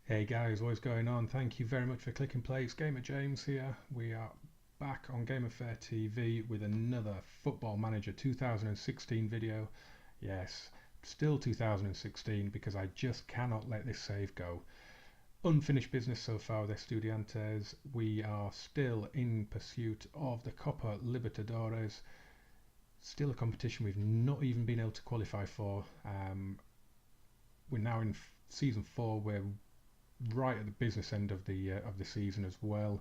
Hey guys, what's going on? Thank you very much for clicking play. It's Gamer James here. We are back on Game Affair TV with another Football Manager 2016 video. Yes, still 2016 because I just cannot let this save go. Unfinished business so far with Estudiantes. We are still in pursuit of the Copa Libertadores. Still a competition we've not even been able to qualify for. We're now in season 4. We're right at the business end of the season as well.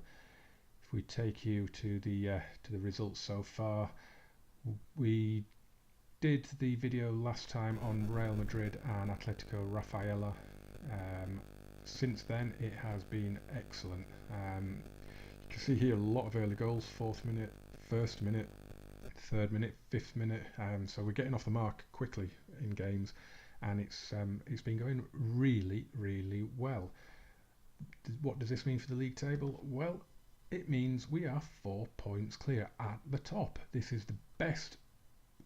If we take you to the results so far, we did the video last time on Real Madrid and Atletico Rafaela. Since then, it has been excellent. You can see here a lot of early goals: 4th minute, 1st minute, 3rd minute, 5th minute. So we're getting off the mark quickly in games, and it's been going really well. What does this mean for the league table? Well, it means we are 4 points clear at the top. This is the best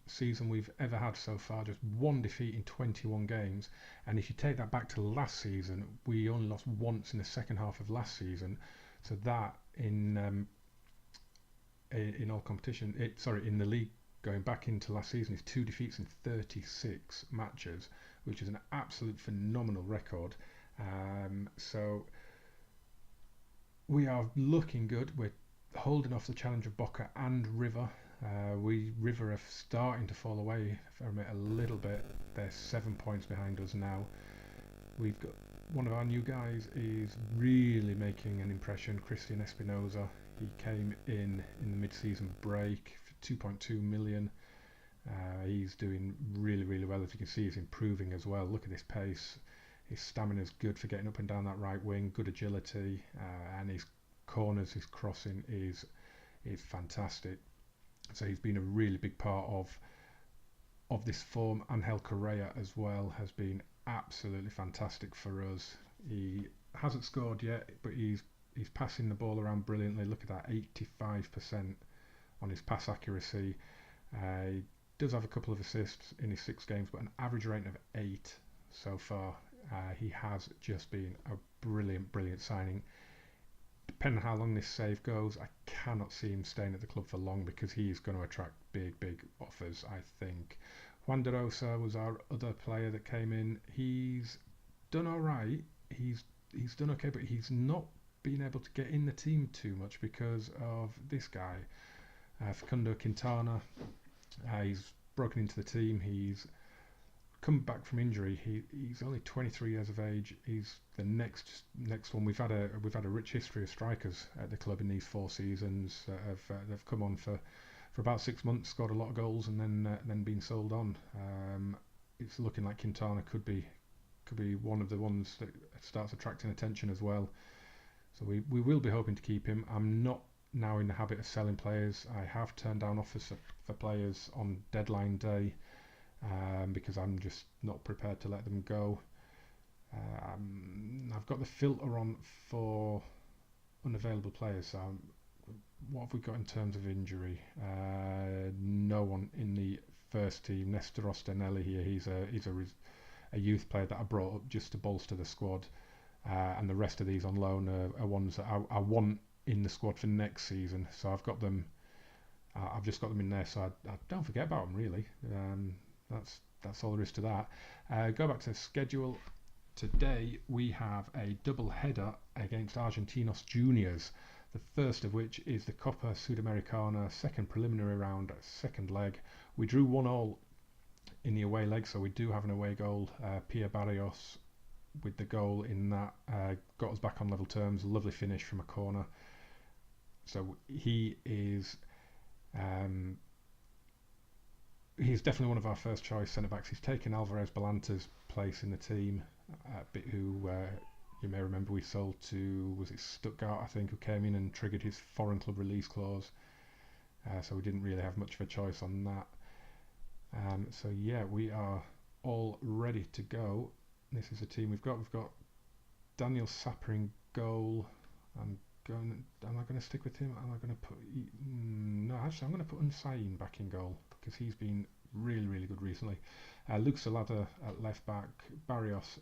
season we've ever had so far, just one defeat in 21 games. And if you take that back to last season, we only lost once in the second half of last season. So that in all competition, in the league going back into last season is 2 defeats in 36 matches, which is an absolute phenomenal record. So we are looking good. We're holding off the challenge of Boca and River. River are starting to fall away from it a little bit. They're 7 points behind us now. We've got one of our new guys is really making an impression, Christian Espinoza. He came in the mid-season break for 2.2 million. He's doing really well. As you can see, he's improving as well. Look at this pace. His stamina is good for getting up and down that right wing, good agility, and his corners, his crossing is fantastic. So he's been a really big part of this form. Angel Correa as well has been absolutely fantastic for us. He hasn't scored yet, but he's passing the ball around brilliantly. Look at that, 85% on his pass accuracy. He does have a couple of assists in his 6 games, but an average rating of 8 so far. He has just been a brilliant signing. Depending on how long this save goes, I cannot see him staying at the club for long because he is going to attract big offers, I think. Juan de Rosa was our other player that came in. He's done alright. He's done okay, but he's not been able to get in the team too much because of this guy, Facundo Quintana. He's broken into the team. He's come back from injury. He's only 23 years of age. He's the next one. We've had a rich history of strikers at the club in these 4 seasons that have come on for about 6 months, scored a lot of goals, and then been sold on. It's looking like Quintana could be one of the ones that starts attracting attention as well. So we will be hoping to keep him. I'm not now in the habit of selling players. I have turned down offers for players on deadline day. Because I'm just not prepared to let them go. I've got the filter on for unavailable players. So what have we got in terms of injury? No one in the first team. Nestor Ostanelli here. He's a youth player that I brought up just to bolster the squad, and the rest of these on loan are ones that I want in the squad for next season. So I've got them. I've just got them in there, so I don't forget about them really. That's all there is to that. Go back to the schedule. Today we have a double header against Argentinos Juniors, the first of which is the Copa Sudamericana, second preliminary round, second leg. We drew 1-1 in the away leg, so we do have an away goal. Pia Barrios with the goal in that got us back on level terms. Lovely finish from a corner. So he is he's definitely one of our first choice centre-backs. He's taken Alvarez Balanta's place in the team, who you may remember we sold to, was it Stuttgart, I think, who came in and triggered his foreign club release clause. So we didn't really have much of a choice on that. So yeah, we are all ready to go. This is the team we've got. We've got Daniel Sapper in goal. Am I going to stick with him? Am I going to put... No, actually, I'm going to put Unsain back in goal because he's been really good recently. Luke Salada at left back, Barrios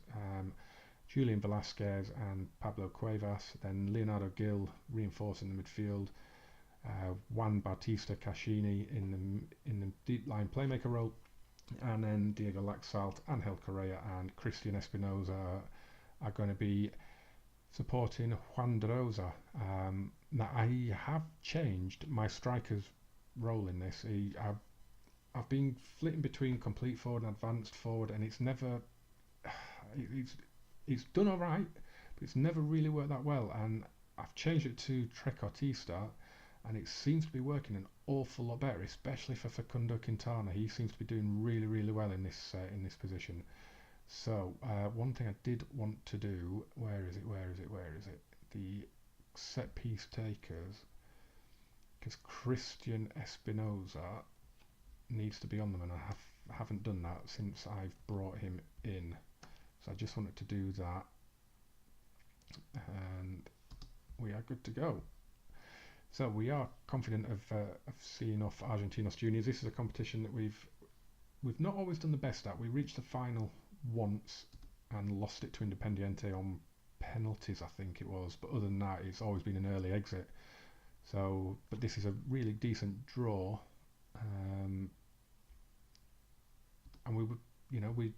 Julian Velasquez and Pablo Cuevas. Then Leonardo Gil reinforcing the midfield. Juan Bautista Cascini in the deep line playmaker role, and then Diego Laxalt, Angel Correa, and Christian Espinosa are going to be supporting Juan de Rosa. Now I have changed my striker's role in this. I've been flitting between complete forward and advanced forward, and it's never it's done all right, but it's never really worked that well. And I've changed it to trequartista, and it seems to be working an awful lot better, especially for Facundo Quintana. He seems to be doing really well in this position. So one thing I did want to do, where is it? The set piece takers, because Christian Espinosa needs to be on them, and I haven't done that since I've brought him in. So I just wanted to do that, and we are good to go. So we are confident of seeing off Argentinos Juniors. This is a competition that we've not always done the best at. We reached the final once and lost it to Independiente on penalties, I think it was. But other than that, it's always been an early exit. So, but this is a really decent draw, and we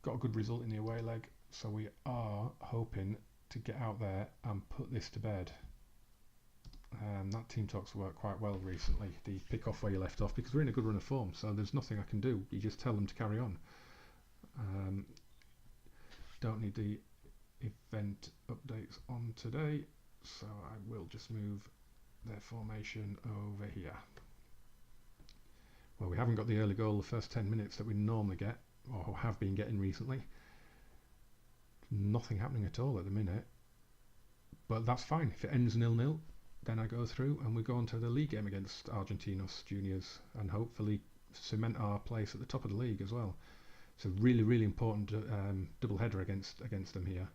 got a good result in the away leg. So we are hoping to get out there and put this to bed. That team talks worked quite well recently. The pick off where you left off, because we're in a good run of form, so there's nothing I can do. You just tell them to carry on. Don't need the event updates on today, so I will just move their formation over here. Well, we haven't got the early goal the first 10 minutes that we normally get, or have been getting recently. Nothing happening at all at the minute, but that's fine. If it ends 0-0, then I go through and we go on to the league game against Argentinos Juniors and hopefully cement our place at the top of the league as well. It's a really important double header against them here,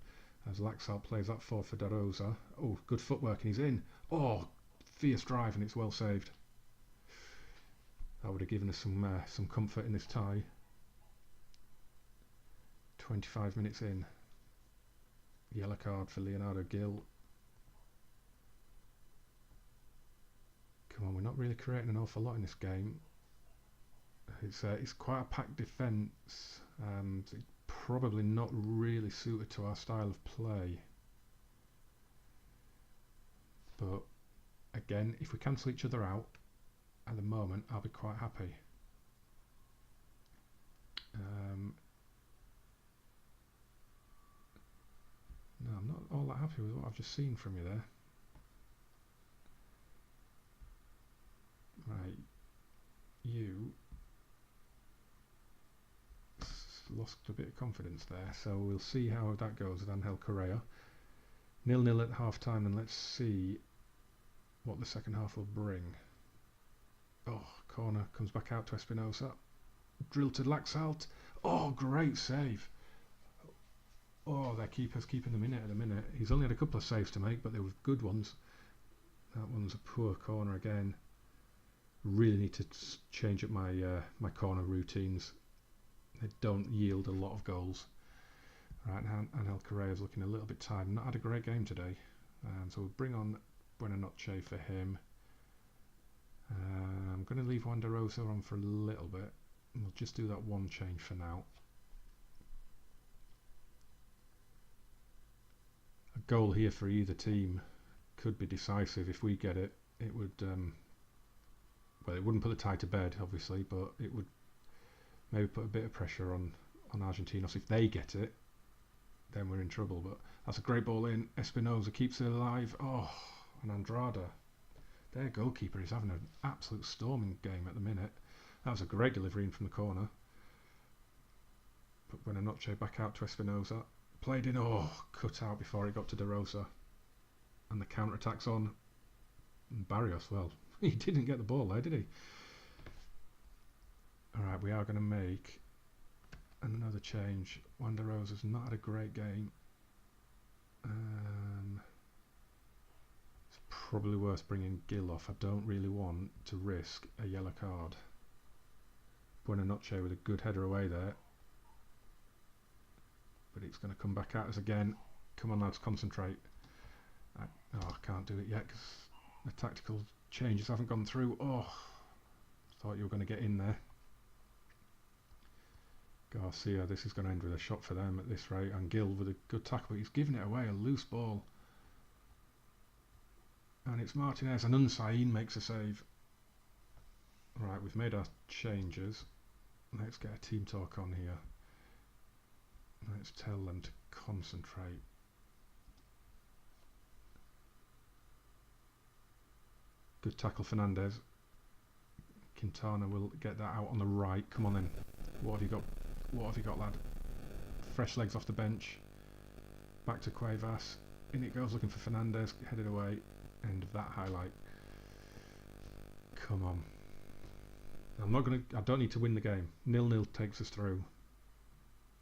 as Laxalt plays that forward for De Rosa. Oh, good footwork, and he's in. Oh, fierce drive, and it's well saved. That would have given us some comfort in this tie. 25 minutes in. Yellow card for Leonardo Gil. Come on, we're not really creating an awful lot in this game. It's quite a packed defence. It's probably not really suited to our style of play. But again, if we cancel each other out at the moment, I'll be quite happy. No, I'm not all that happy with what I've just seen from you there. Right, you lost a bit of confidence there, so we'll see how that goes with Angel Correa. 0-0 at half time, and let's see what the second half will bring. Oh, corner comes back out to Espinosa. Drill to Laxalt. Oh, great save. Oh, their keeper's keeping them in it at the minute. He's only had a couple of saves to make, but they were good ones. That one's a poor corner again. Really need to change up my my corner routines. They don't yield a lot of goals. Right now, Angel Correa is looking a little bit tired. Not had a great game today, so we'll bring on Buenanoche for him. I'm going to leave Juan de Rosa on for a little bit. We'll just do that one change for now. A goal here for either team could be decisive. If we get it, it would. Well, it wouldn't put the tie to bed, obviously, but it would maybe put a bit of pressure on Argentinos. If they get it, then we're in trouble. But that's a great ball in. Espinosa keeps it alive. Oh, and Andrada, their goalkeeper, is having an absolute storming game at the minute. That was a great delivery in from the corner. But Buenanoche back out to Espinosa. Played in. Oh, cut out before it got to De Rosa. And the counter-attack's on. And Barrios, well, he didn't get the ball there, did he? Alright, we are going to make another change. Juan de Rosa's not had a great game. It's probably worth bringing Gil off. I don't really want to risk a yellow card. Buenanoche with a good header away there. but it's going to come back at us again. Come on lads, concentrate. Oh, I can't do it yet because the tactical changes haven't gone through. Oh, thought you were going to get in there. Garcia, this is going to end with a shot for them at this rate, and Gill with a good tackle, but he's giving it away, a loose ball. And it's Martinez, and Unsain makes a save. Right, we've made our changes. Let's get a team talk on here. Let's tell them to concentrate. Good tackle, Fernandez. Quintana will get that out on the right. Come on then. What have you got? What have you got, lad? Fresh legs off the bench. Back to Cuevas. In it goes, looking for Fernandez. Headed away. End of that highlight. Come on. I don't need to win the game. 0-0 takes us through.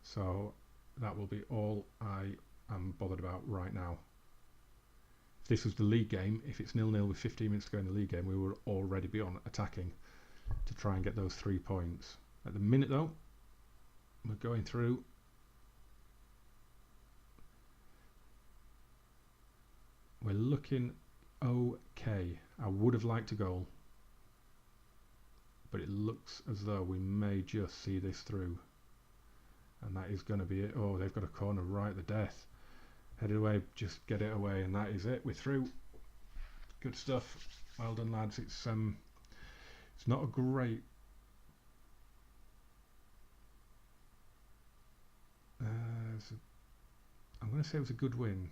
So that will be all I am bothered about right now. If this was the league game, if it's 0-0 with 15 minutes to go in the league game, we will already be on attacking to try and get those 3 points. At the minute though, we're going through. We're looking okay. I would have liked a goal, but it looks as though we may just see this through, and that is going to be it. Oh, they've got a corner right at the death. Headed away, just get it away, and that is it. We're through. Good stuff. Well done, lads. It's not a great I'm going to say it was a good win.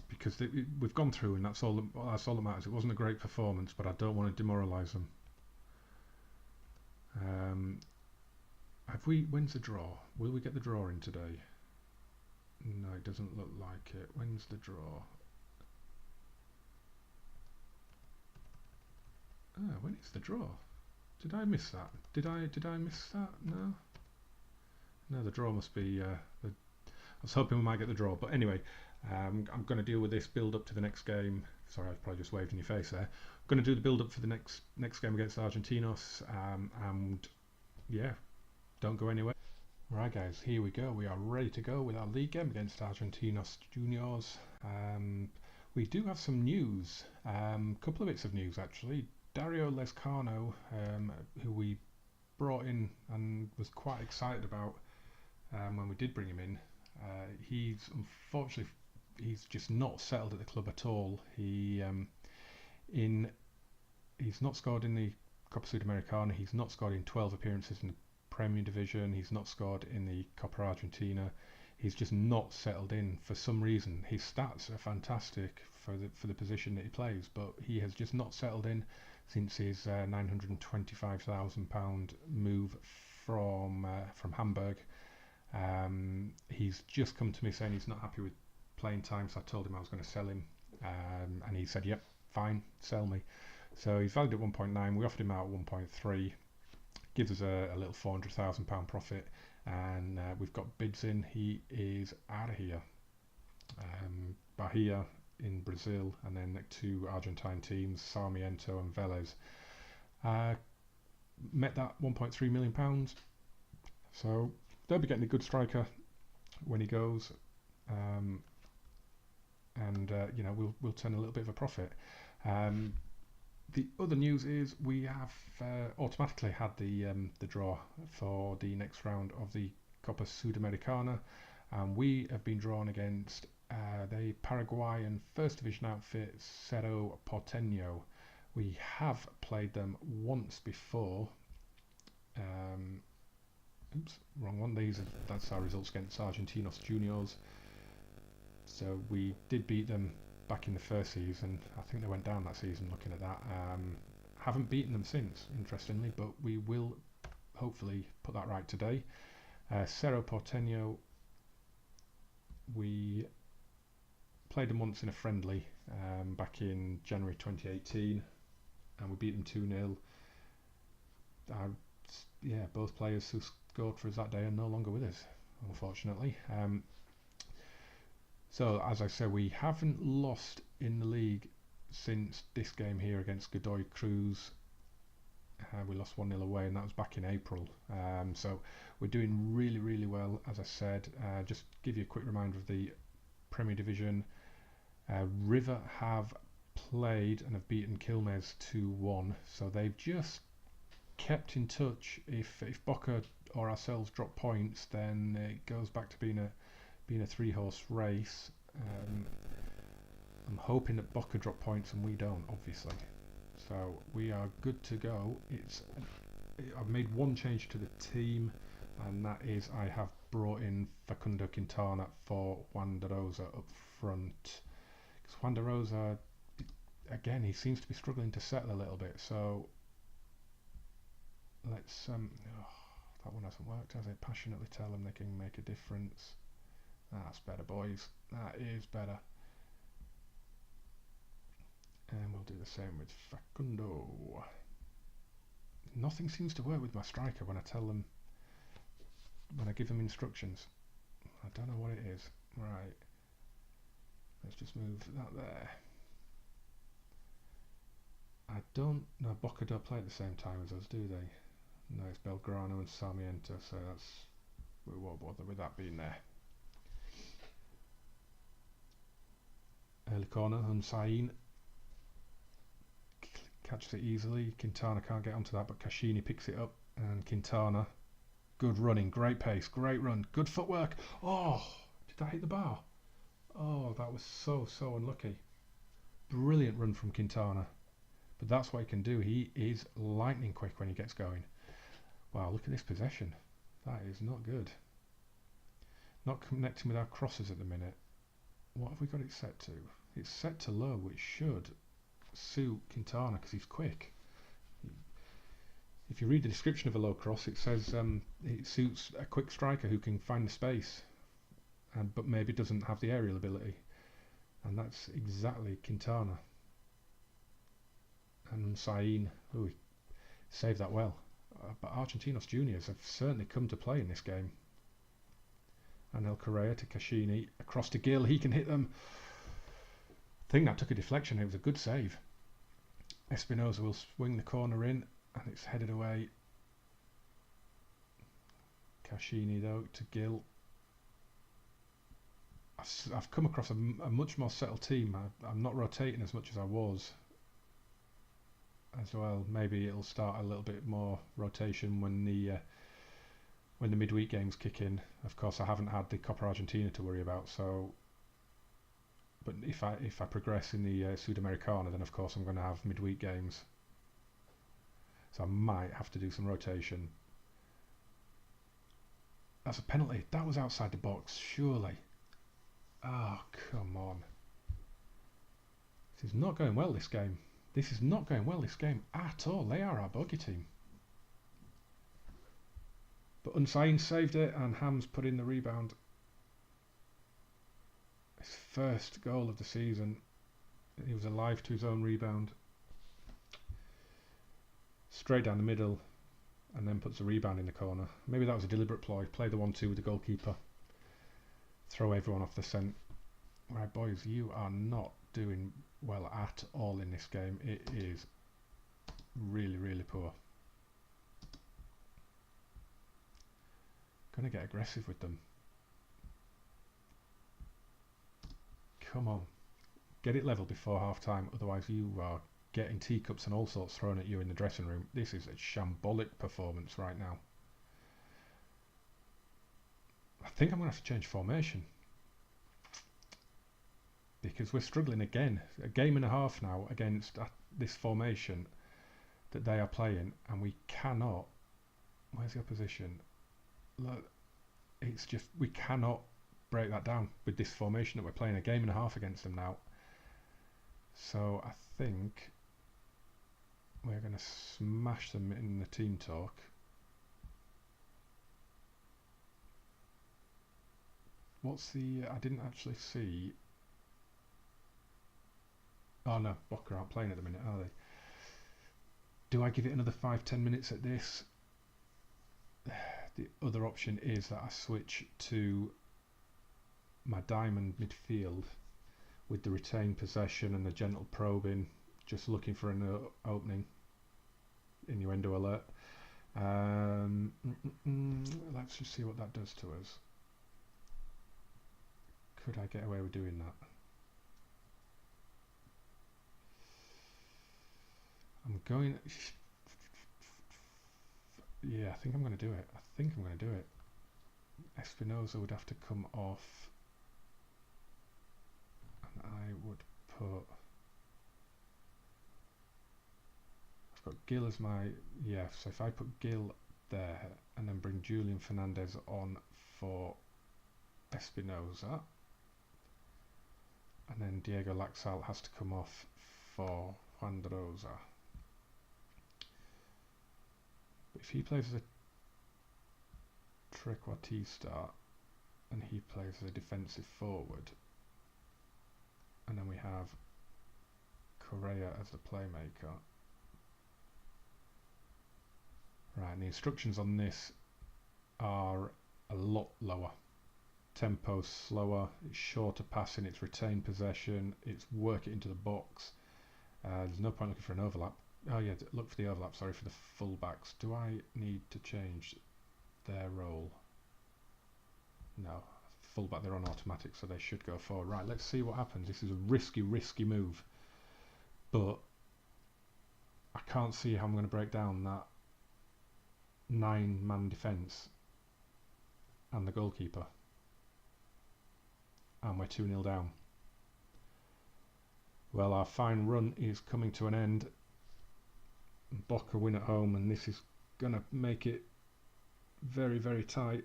Because we've gone through, and that's all that matters. It wasn't a great performance, but I don't want to demoralise them. When's the draw? Will we get the draw in today? No, it doesn't look like it. When's the draw? When is the draw? Did I miss that? Did I miss that? No, the draw must be. I was hoping we might get the draw, but anyway, I'm going to deal with this build up to the next game. Sorry, I've probably just waved in your face there. I'm going to do the build up for the next game against Argentinos, and yeah, don't go anywhere. Right, guys, here we go. We are ready to go with our league game against Argentinos Juniors. We do have some news. Couple of bits of news actually. Dario Lescano, who we brought in and was quite excited about when we did bring him in. Unfortunately he's just not settled at the club at all. He's not scored in the Copa Sudamericana. He's not scored in 12 appearances in the Premier Division. He's not scored in the Copa Argentina. He's just not settled in for some reason. His stats are fantastic for the position that he plays, but he has just not settled in since his £925,000 move from Hamburg. He's just come to me saying he's not happy with playing time, so I told him I was going to sell him, and he said, yep, fine, sell me. So he's valued at 1.9. We offered him out at 1.3. Gives us a little £400,000 profit, and we've got bids in. He is out of here. Bahia in Brazil, and then 2 Argentine teams, Sarmiento and Vélez. Met that £1.3 million. So they'll be getting a good striker when he goes, and we'll turn a little bit of a profit. The other news is we have automatically had the draw for the next round of the Copa Sudamericana, and we have been drawn against the Paraguayan first division outfit Cerro Porteño. We have played them once before. Oops, wrong one. That's our results against Argentinos Juniors. So we did beat them back in the first season. I think they went down that season looking at that. Haven't beaten them since, interestingly, but we will hopefully put that right today. Cerro Porteño, we played them once in a friendly back in January 2018, and we beat them 2-0. Both players who scored for us that day are no longer with us, unfortunately. So, as I said, we haven't lost in the league since this game here against Godoy Cruz We lost 1-0 away, and that was back in April. So we're doing really, really well, as I said. Just give you a quick reminder of the Premier Division. River have played and have beaten Quilmes 2-1, so they've just kept in touch. If Boca or ourselves drop points, then it goes back to being a three-horse race. I'm hoping that Boca drop points and we don't, obviously. So we are good to go. I've made one change to the team, and that is I have brought in Facundo Quintana for Juan de Rosa up front. Because Juan de Rosa, again, he seems to be struggling to settle a little bit. So let's that one hasn't worked, has it? Passionately tell them they can make a difference. That's better, boys. That is better. And we'll do the same with Facundo. Nothing seems to work with my striker when I give them instructions. I don't know what it is. Right. Let's just move that there. I don't know. Boca don't play at the same time as us, do they? No, it's Belgrano and Sarmiento, so we won't bother with that being there. Early corner, Hunsain catches it easily. Quintana can't get onto that, but Cascini picks it up, and Quintana, good running, great pace, great run, good footwork. Oh, did that hit the bar? Oh, that was so unlucky. Brilliant run from Quintana, but that's what he can do. He is lightning quick when he gets going. Wow, look at this possession. That is not good. Not connecting with our crosses at the minute. What have we got it set to? It's set to low, which should suit Quintana because he's quick. If you read the description of a low cross, it says it suits a quick striker who can find the space, but maybe doesn't have the aerial ability. And that's exactly Quintana. And Sain, he saved that well. But Argentinos Juniors have certainly come to play in this game. And El Correa to Cascini, across to Gill, he can hit them. I think that took a deflection, it was a good save. Espinosa will swing the corner in, and it's headed away. Cascini though, to Gill. I've come across a much more settled team. I'm not rotating as much as I was. As well, maybe it'll start a little bit more rotation when the midweek games kick in. Of course, I haven't had the Copa Argentina to worry about. So, but if I progress in the Sudamericana, then of course I'm going to have midweek games. So I might have to do some rotation. That's a penalty. That was outside the box, surely. Oh, come on. This is not going well, this game. This is not going well, this game at all. They are our bogey team. But Unsain saved it, and Hams put in the rebound. His first goal of the season. He was alive to his own rebound. Straight down the middle, and then puts a rebound in the corner. Maybe that was a deliberate ploy. Play the 1-2 with the goalkeeper. Throw everyone off the scent. Right, boys, you are not doing well at all in this game. It is really, really poor. Gonna get aggressive with them. Come on. Get it level before half time, otherwise you are getting teacups and all sorts thrown at you in the dressing room. This is a shambolic performance right now. I think I'm going to have to change formation. Because we're struggling again. A game and a half now against this formation that they are playing, and we cannot... Where's the opposition? Look, it's just... We cannot break that down with this formation that we're playing. A game and a half against them now. So I think we're going to smash them in the team talk. What's the... I didn't actually see... Oh no, Boca aren't playing at the minute, are they? Do I give it another 5-10 minutes at this? The other option is that I switch to my diamond midfield with the retained possession and the gentle probing, just looking for an opening. innuendo alert. Let's just see what that does to us. Could I get away with doing that? I'm going... Yeah, I think I'm going to do it. Espinosa would have to come off. And I would put... I've got Gil as my... Yeah, so if I put Gil there and then bring Julian Fernandez on for Espinosa, and then Diego Laxalt has to come off for Juan de Rosa. But if he plays as a trequartista and he plays as a defensive forward, and then we have Correa as the playmaker. Right, and the instructions on this are a lot lower. Tempo slower, it's shorter passing, it's retained possession, it's work it into the box. There's no point looking for an overlap. Oh yeah, look for the overlap, sorry, for the fullbacks. Do I need to change their role? No, fullback, they're on automatic, so they should go forward. Right, let's see what happens. This is a risky move, but I can't see how I'm going to break down that 9-man defence and the goalkeeper. And we're 2-0 down. Well, our fine run is coming to an end. Boca win at home, and this is going to make it very, very tight.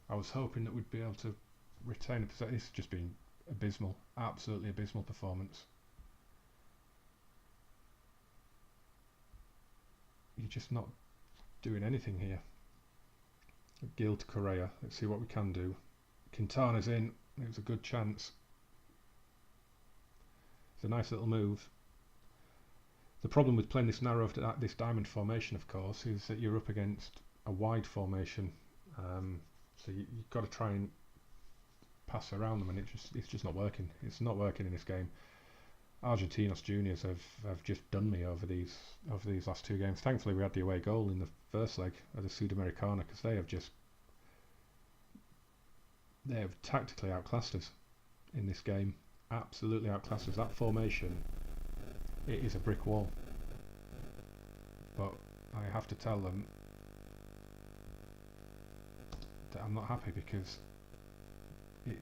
I was hoping that we'd be able to retain a possession. It's just been abysmal, absolutely abysmal performance. You're just not doing anything here. Gil to Correa. Let's see what we can do. Quintana's in. It was a good chance. It's a nice little move. The problem with playing this narrow, this diamond formation, of course, is that you're up against a wide formation. So you've got to try and pass around them, and it's just not working. It's not working in this game. Argentinos Juniors have just done me over these last two games. Thankfully, we had the away goal in the first leg of the Sudamericana, because they have tactically outclassed us in this game. Absolutely outclassed us. That formation, it is a brick wall. But I have to tell them that I'm not happy, because it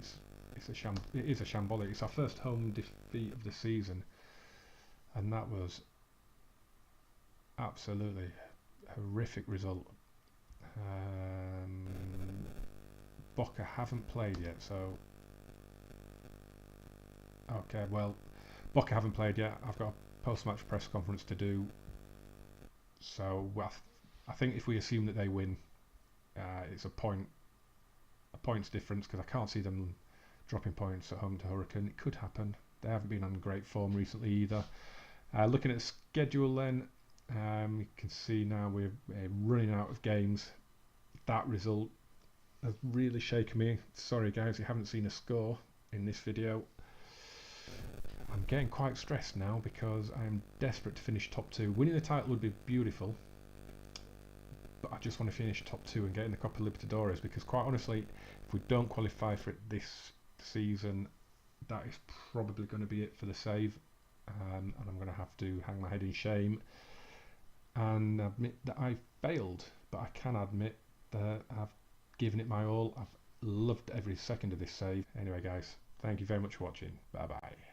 is a shambolic. It's our first home defeat of the season, and that was absolutely horrific result. Boca haven't played yet, so okay, well, Boca haven't played yet. I've got a post-match press conference to do, so I think if we assume that they win, it's a points difference, because I can't see them dropping points at home to Hurricane. It could happen. They haven't been on great form recently either. Looking at the schedule then, you can see now we're running out of games. That result has really shaken me. Sorry guys, you haven't seen a score in this video. I'm getting quite stressed now, because I'm desperate to finish top 2. Winning the title would be beautiful, but I just want to finish top 2 and get in the Copa Libertadores, because quite honestly, if we don't qualify for it this season, that is probably going to be it for the save, and I'm going to have to hang my head in shame and admit that I failed. But I can admit that I've given it my all. I've loved every second of this save. Anyway guys, thank you very much for watching. Bye bye.